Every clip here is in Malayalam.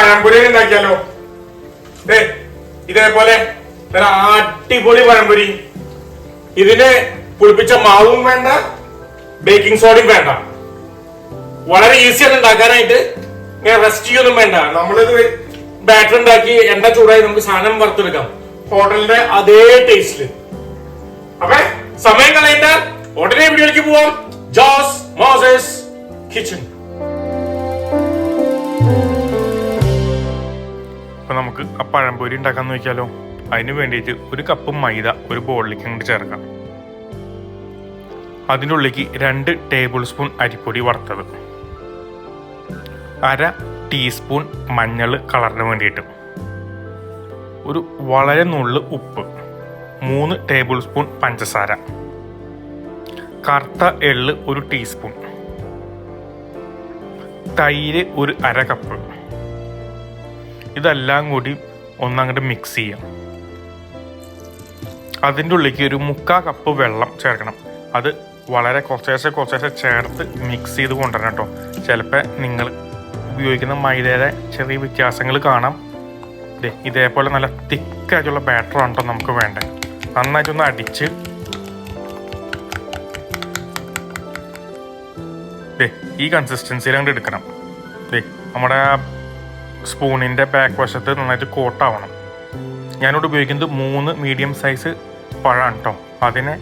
പഴംപൊരി ഉണ്ടാക്കിയാലോ? ഇതേപോലെ അടിപൊളി പഴംപൊരി. ഇതിന് പുളിപ്പിച്ച മാവും വേണ്ട, ബേക്കിംഗ് സോഡയും വേണ്ട. വളരെ ഈസിയാണ് ഉണ്ടാക്കാനായിട്ട്. റെസ്റ്റ് ചെയ്യൊന്നും വേണ്ട. നമ്മളിത് ബാറ്റർ ഉണ്ടാക്കി എണ്ണ ചൂടായി നമുക്ക് സാധനം വറുത്തെടുക്കാം, ഹോട്ടലിന്റെ അതേ ടേസ്റ്റില്. അപ്പൊ സമയം കളയണ്ട, ഉടനെ വീഡിയോയിലേക്ക് പോവാം. Jose Moses Kitchen. അപ്പൊ നമുക്ക് ആ പഴംപൊരി ഉണ്ടാക്കാന്ന് വെച്ചാലോ? അതിന് വേണ്ടിയിട്ട് ഒരു കപ്പ് മൈദ ഒരു ബോളിലേക്ക് അങ്ങോട്ട് ചേർക്കാം. അതിൻ്റെ ഉള്ളിലേക്ക് 2 ടേബിൾ സ്പൂൺ അരിപ്പൊടി വറുത്തത്, 1/2 ടീസ്പൂൺ മഞ്ഞൾ കളറിന് വേണ്ടിയിട്ട്, ഒരു വളരെ നുള്ളു ഉപ്പ്, 3 ടേബിൾ സ്പൂൺ പഞ്ചസാര, കറുത്ത എള്ള് 1 ടീസ്പൂൺ, തൈര് 1/2 കപ്പ്. ഇതെല്ലാം കൂടി ഒന്നങ്ങോട്ട് മിക്സ് ചെയ്യാം. അതിൻ്റെ ഉള്ളിലേക്ക് ഒരു 1/4 കപ്പ് വെള്ളം ചേർക്കണം. അത് വളരെ കുറച്ചേശ്ശെ ചേർത്ത് മിക്സ് ചെയ്ത് കൊണ്ടുവരണം കേട്ടോ. ചിലപ്പോൾ നിങ്ങൾ ഉപയോഗിക്കുന്ന മൈദയുടെ ചെറിയ വ്യത്യാസങ്ങൾ കാണാം. ഇതേപോലെ നല്ല തിക്കായിട്ടുള്ള ബാറ്ററാണ് കേട്ടോ നമുക്ക് വേണ്ടത്. നന്നായിട്ടൊന്ന് അടിച്ച് ഈ കൺസിസ്റ്റൻസിയിൽ അങ്ങോട്ട് എടുക്കണം. നമ്മുടെ സ്പൂണിൻ്റെ ബാക്ക് വശത്ത് നന്നായിട്ട് കോട്ടാവണം. ഞാനിവിടെ ഉപയോഗിക്കുന്നത് 3 മീഡിയം സൈസ് പഴമാണ് കേട്ടോ. അതിനെ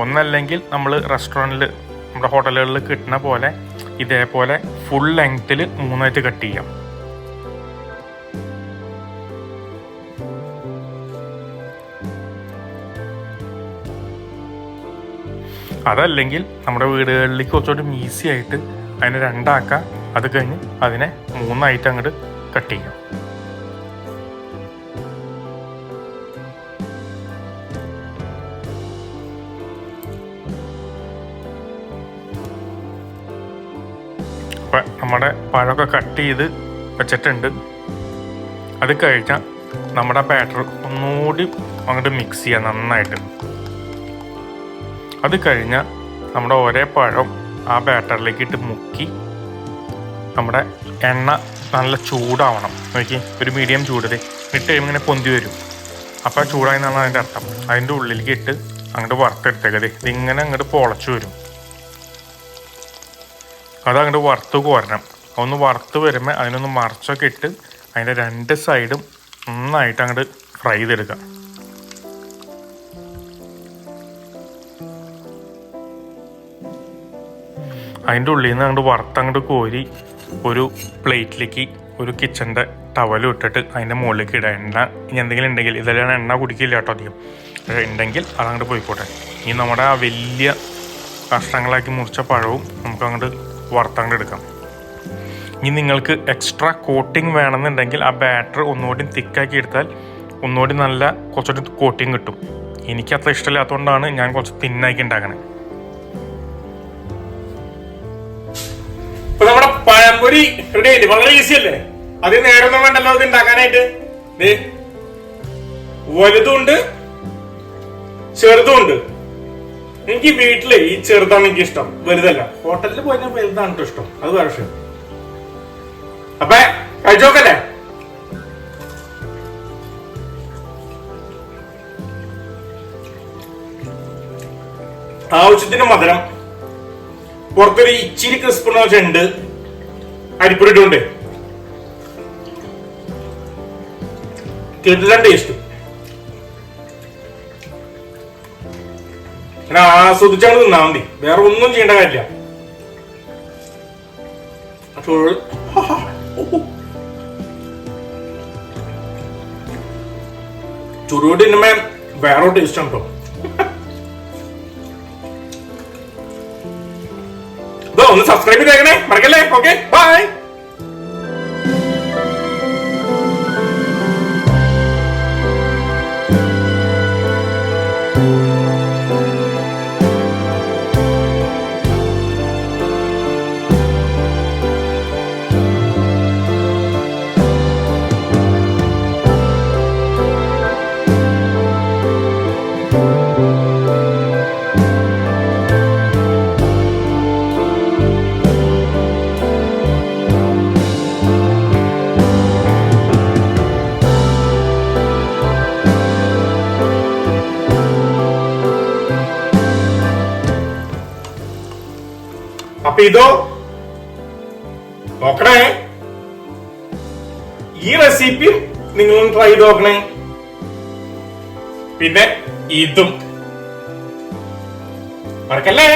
ഒന്നല്ലെങ്കിൽ നമ്മൾ റെസ്റ്റോറൻറ്റിൽ നമ്മുടെ ഹോട്ടലുകളിൽ കിട്ടുന്ന പോലെ ഇതേപോലെ ഫുൾ ലെങ്ത്തിൽ 3ആയിട്ട് കട്ട് ചെയ്യാം. അതല്ലെങ്കിൽ നമ്മുടെ വീടുകളിലേക്ക് കുറച്ചുകൂടി ഈസി ആയിട്ട് അതിനെ 2 ആക്കാം. അത് കഴിഞ്ഞ് അതിനെ 3ആയിട്ട് അങ്ങോട്ട് കട്ട് ചെയ്യാം. അപ്പം നമ്മുടെ പഴമൊക്കെ കട്ട് ചെയ്ത് വെച്ചിട്ടുണ്ട്. അത് കഴിഞ്ഞാൽ നമ്മുടെ ബാറ്റർ ഒന്നുകൂടി അങ്ങോട്ട് മിക്സ് ചെയ്യാം നന്നായിട്ട്. അത് കഴിഞ്ഞാൽ നമ്മുടെ ഒരേ പഴം ആ ബാറ്ററിലേക്ക് ഇട്ട് മുക്കി നമ്മുടെ എണ്ണ നല്ല ചൂടാവണം. നോക്കി, ഒരു മീഡിയം ചൂട് ഇട്ട് കഴിയുമ്പോൾ ഇങ്ങനെ പൊന്തി വരും. അപ്പോൾ ചൂടായി എന്നാണ് അതിൻ്റെ അർത്ഥം. അതിൻ്റെ ഉള്ളിലേക്ക് ഇട്ട് അങ്ങോട്ട് വറുത്തെടുത്തേക്കത്. ഇതിങ്ങനെ അങ്ങോട്ട് പൊളച്ചു വരും. അതങ്ങോട്ട് വറുത്ത് കോരണം. ഒന്ന് വറുത്ത് വരുമ്പോൾ അതിനൊന്ന് മറിച്ചൊക്കെ ഇട്ട് അതിൻ്റെ 2 സൈഡും നന്നായിട്ട് അങ്ങോട്ട് ഫ്രൈ ചെയ്തെടുക്കുക. അതിൻ്റെ ഉള്ളിൽ നിന്ന് അങ്ങോട്ട് വറുത്തങ്ങോട്ട് കോരി ഒരു പ്ലേറ്റിലേക്ക് ഒരു കിച്ചൻ്റെ ടവലും ഇട്ടിട്ട് അതിൻ്റെ മുകളിലേക്ക് ഇടുക. എണ്ണ ഇനി എന്തെങ്കിലും ഉണ്ടെങ്കിൽ, ഇതെല്ലാം എണ്ണ കുടിക്കില്ല കേട്ടോ അധികം, ഉണ്ടെങ്കിൽ അതങ്ങോട്ട് പോയിക്കോട്ടെ. ഈ നമ്മുടെ ആ വലിയ കഷ്ണങ്ങളാക്കി മുറിച്ച പഴവും നമുക്ക് അങ്ങോട്ട് വറുത്തങ്ങോട്ട് എടുക്കാം. ഇനി നിങ്ങൾക്ക് എക്സ്ട്രാ കോട്ടിങ് വേണമെന്നുണ്ടെങ്കിൽ ആ ബാറ്റർ ഒന്നുകൂടി തിക്കാക്കി എടുത്താൽ ഒന്നുകൂടി നല്ല കുറച്ചുകൂടി കോട്ടിങ് കിട്ടും. എനിക്കത്ര ഇഷ്ടമില്ലാത്തതുകൊണ്ടാണ് ഞാൻ കുറച്ച് തിന്നാക്കി ഉണ്ടാക്കണത്. നമ്മുടെ പഴംപൊരി റെഡി ആയിട്ട് വളരെ ഈസി അല്ലേ? അത് നേരൊന്നും വേണ്ടല്ലോ ഇത് ഉണ്ടാക്കാനായിട്ട്. വലുതുണ്ട് ചെറുതുണ്ട്. എനിക്ക് വീട്ടില് ഈ ചെറുതാണ് എനിക്ക് ഇഷ്ടം, വലുതല്ല. ഹോട്ടലിൽ പോയി വലുതാണ് കേട്ടോ ഇഷ്ടം, അത് വേറെ വിഷയം. അപ്പൊ കഴിച്ചോക്കല്ലേ? ആവശ്യത്തിന് മധുരം, പുറത്തൊരു ഇച്ചിരി ക്രിസ്പ് ഉണ്ട്, അരിപ്പൊടി ഇട്ടുണ്ട്, കിടിലൻ ടേസ്റ്റ്. അങ്ങനെ ആസ്വദിച്ചാണ് തിന്നാ മതി, വേറെ ഒന്നും ചെയ്യേണ്ട കാര്യമില്ല. ചുരുട്ടി തിന്നുമ്പോ വേറെ ടേസ്റ്റ് ആണ് കേട്ടോ. ഒന്ന് സബ്സ്ക്രൈബ് ചെയ്തേക്കണേ, മറക്കല്ലേ. Okay, bye. അപ്പൊ ഇതോ നോക്കണേ, ഈ റെസിപ്പിയും നിങ്ങളൊന്ന് ട്രൈ ചെയ്ത് നോക്കണേ. പിന്നെ ഇതും മറക്കല്ലേ.